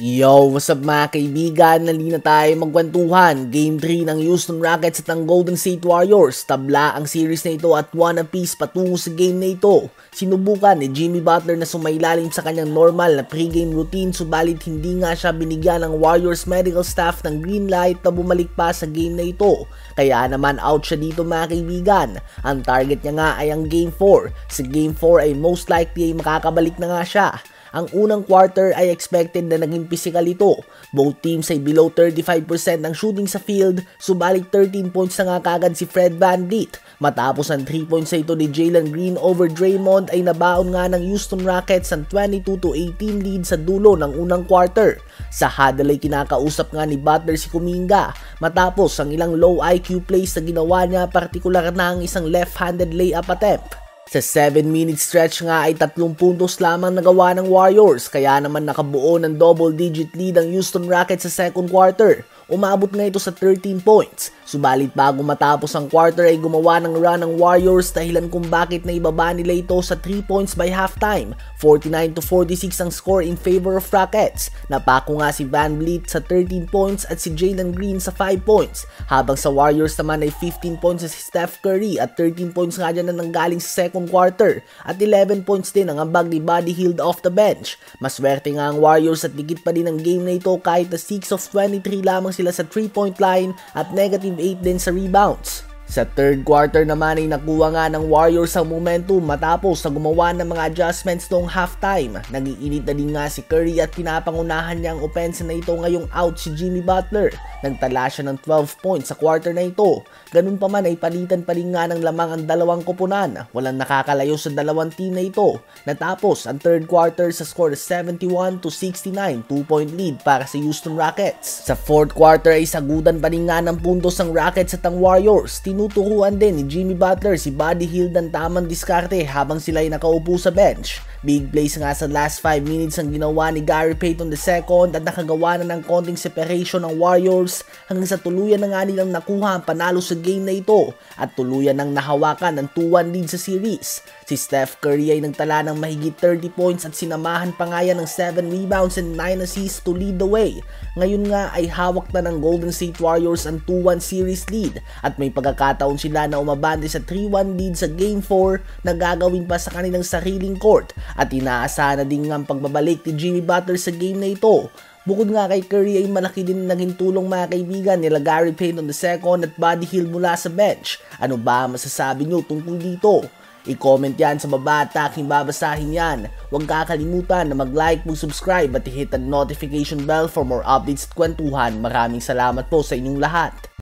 Yo, what's up mga kaibigan? Nalina tayo magkwentuhan. Game 3 ng Houston Rockets at ng Golden State Warriors. Tabla ang series na ito at 1 apiece patungo sa game na ito. Sinubukan ni Jimmy Butler na sumailalim sa kanyang normal na pregame routine, subalit hindi nga siya binigyan ng Warriors medical staff ng green light na bumalik pa sa game na ito. Kaya naman out siya dito mga kaibigan. Ang target niya nga ay ang game 4. Sa game 4 ay most likely ay makakabalik na nga siya. Ang unang quarter ay expected na naging physical ito. Both teams ay below 35% ng shooting sa field, subalit 13 points na nga kagad si Fred VanVleet. Matapos ang 3 points ito ni Jalen Green over Draymond ay nabaon nga ng Houston Rockets ang 22-18 lead sa dulo ng unang quarter. Sa huddle ay kinakausap nga ni Butler si Kuminga matapos ang ilang low IQ plays na ginawa niya, partikular na ang isang left-handed layup attempt. Sa 7-minute stretch nga ay 3 puntos lamang nagawa ng Warriors, kaya naman nakabuo ng double-digit lead ang Houston Rockets sa second quarter. Umabot nga ito sa 13 points. Subalit bago matapos ang quarter ay gumawa ng run ng Warriors, dahilan kung bakit na ibaba nila ito sa 3 points by halftime. 49-46 ang score in favor of Rockets. Napako nga si VanVleet sa 13 points at si Jalen Green sa 5 points. Habang sa Warriors naman ay 15 points si Steph Curry at 13 points nga dyan na nanggaling sa second quarter. At 11 points din ang ambag ni Buddy Hield off the bench. Maswerte nga ang Warriors at dikit pa din ang game na ito kahit na 6 of 23 lamang sila sa 3-point line at negative 8 din sa rebounds. Sa third quarter naman ay nakuha nga ng Warriors ang momentum matapos na gumawa ng mga adjustments noong halftime. Nagiinit na din nga si Curry at pinapangunahan niya ang opensa na ito ngayong out si Jimmy Butler. Nagtala siya ng 12 points sa quarter na ito. Ganun pa man ay palitan pa rin nga ng lamang ang dalawang koponan. Walang nakakalayo sa dalawang team na ito. Natapos ang third quarter sa score 71-69, 2-point lead para sa Houston Rockets. Sa fourth quarter ay sagutan pa rin nga ng puntos ang Rockets at ang Warriors. Tinuturuan din ni Jimmy Butler si Buddy Hield ng tamang diskarte habang sila ay nakaupo sa bench. Big plays nga sa last 5 minutes ang ginawa ni Gary Payton II at nakagawa na ng konting separation ng Warriors hanggang sa tuluyan na nga nilang nakuha ang panalo sa game na ito at tuluyan nang nahawakan ng 2-1 lead sa series. Si Steph Curry ay nagtala ng mahigit 30 points at sinamahan pa nga yan ng 7 rebounds and 9 assists to lead the way. Ngayon nga ay hawak na ng Golden State Warriors ang 2-1 series lead at may pagkakataon sila na umabante sa 3-1 lead sa Game 4 na gagawin pa sa kanilang sariling court at inaasahan na din ang pagbabalik ni Jimmy Butler sa game na ito. Bukod nga kay Curry ay malaki din naging tulong mga kaibigan nila Gary Payton II at Buddy Hield mula sa bench. Ano ba masasabi nyo tungkol dito? I-comment yan sa baba at aking babasahin yan. Huwag kakalimutan na mag-like, mag-subscribe at i-hit ang notification bell for more updates at kwentuhan. Maraming salamat po sa inyong lahat.